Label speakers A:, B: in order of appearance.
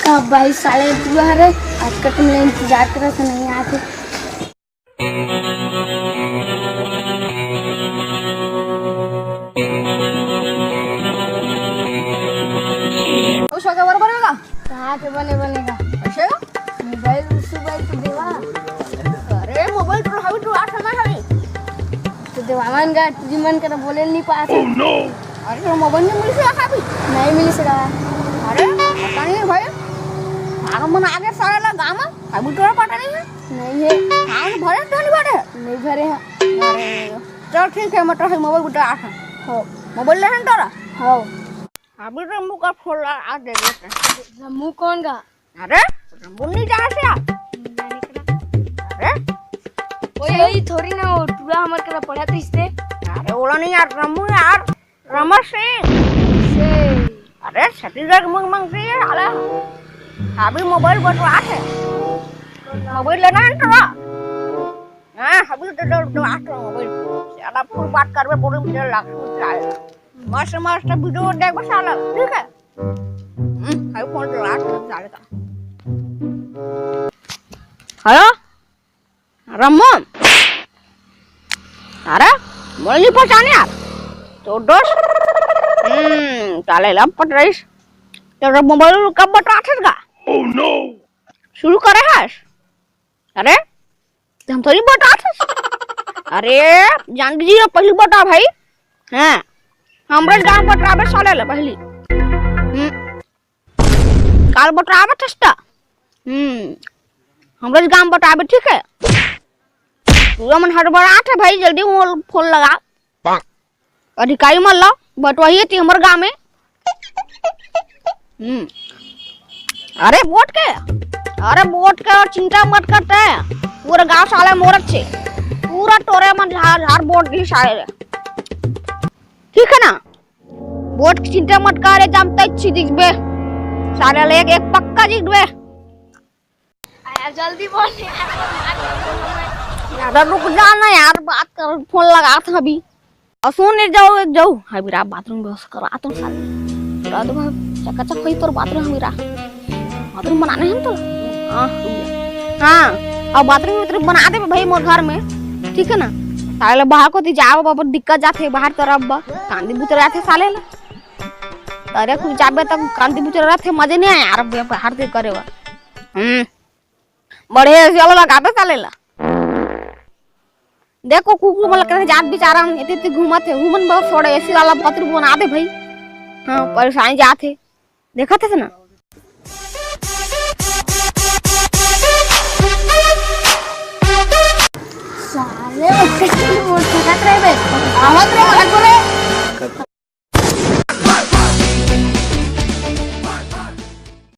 A: कब भाई साले पूरा है आज का तुमने इंतजार करा था नहीं आते।
B: उस वक्त बराबर बनेगा
A: कहाँ के बनेगा
B: ऐसे
A: मोबाइल तो देवा।
B: अरे मोबाइल तो हवी तो आठ ना हवी
A: तो देवामन का तुझी मन कर बोले नहीं पाता।
B: अरे तो मोबाइल नहीं मिल सका अभी
A: नहीं मिल सका।
B: अरे पता नहीं भाई आगे मन आगे सारा गांव में अभी तो पता नहीं है
A: नहीं है
B: हाँ भरे तो नहीं भरे
A: नहीं भरे हैं।
B: अरे चल ठीक है मतलब मोबाइल बुटा आठ
A: हो
B: मोबाइल ले हैं तोरा
A: हो
B: अभी तो मुंह का फोड़ आ दे देते
A: मुँह कौन का।
B: अरे बुन्नी जा से अरे
A: वही थोड़ी ना हो टूरा हमारे करा पढ़ा था इससे।
B: अरे बोला नहीं यार रमू यार रमर सिंह
A: से
B: अरे छत्तीसगढ़ मंग से अरे अभी मोबाइल बटवा है मोबाइल लेना है तोरा हाँ अभी तो आठ मोबाइल ज्यादा फुल बात करबे पूरे मुझे लाख रुपया मस्त मस्त वीडियो देख बसाला ठीक है हाय फोन तो आठ जाएगा हेलो रमन अरे बोल नहीं पहचाने यार तो दोस्त चालेला पट रहीस तेरा मोबाइल कब बटा था ओह नो शुरू करे हैस अरे हम थोड़ी बटा था अरे जानकी जी पहली बटा भाई हैं हमरे गांव बटाबे सालेला पहली काल बटाबे थस्ता हमरे गांव बटाबे ठीक है पूरा मन हड़बड़ाहट है भाई जल्दी फोन लगा अधिकारी मान लो बटवाइए थी हमारे गाँव में अरे वोट के और चिंता मत करते हैं पूरा गांव साले मोरत से पूरा टोरे में झाड़ वोट की साले ठीक है ना वोट की चिंता मत करे जमते अच्छी दिखबे साले ले एक पक्का दिखबे
A: यार जल्दी बोल
B: यार रुक जाना यार बात कर फोन लगा था अभी सुन जाओ हां मेरा बाथरूम बस करा तो साले पूरा तो चकाचक कोई तोर बाथरूम मेरा बाथरूम बनाने हैं तो हां अब बाथरूम बना दे भाई मोर घर में ठीक है ना साले बाहर को ती जाओ बाबा दिक्कत जाते बाहर तरफ बा कांदी बुतर आते साले ला अरे कुछ जाबे तक कांदी बुतर रहते मजे नहीं आया यार बाहर से करेवा बड़े चलो लगाबे साले ला देखो कुकू मला करे जात बेचारा इतने घूमत है घूमन बहुत थोड़े ऐसी वाला पत्र बना दे भाई हाँ परेशानी जाते देखा थे ना
A: साले वो किसी को ठगा रहे बे आवत रे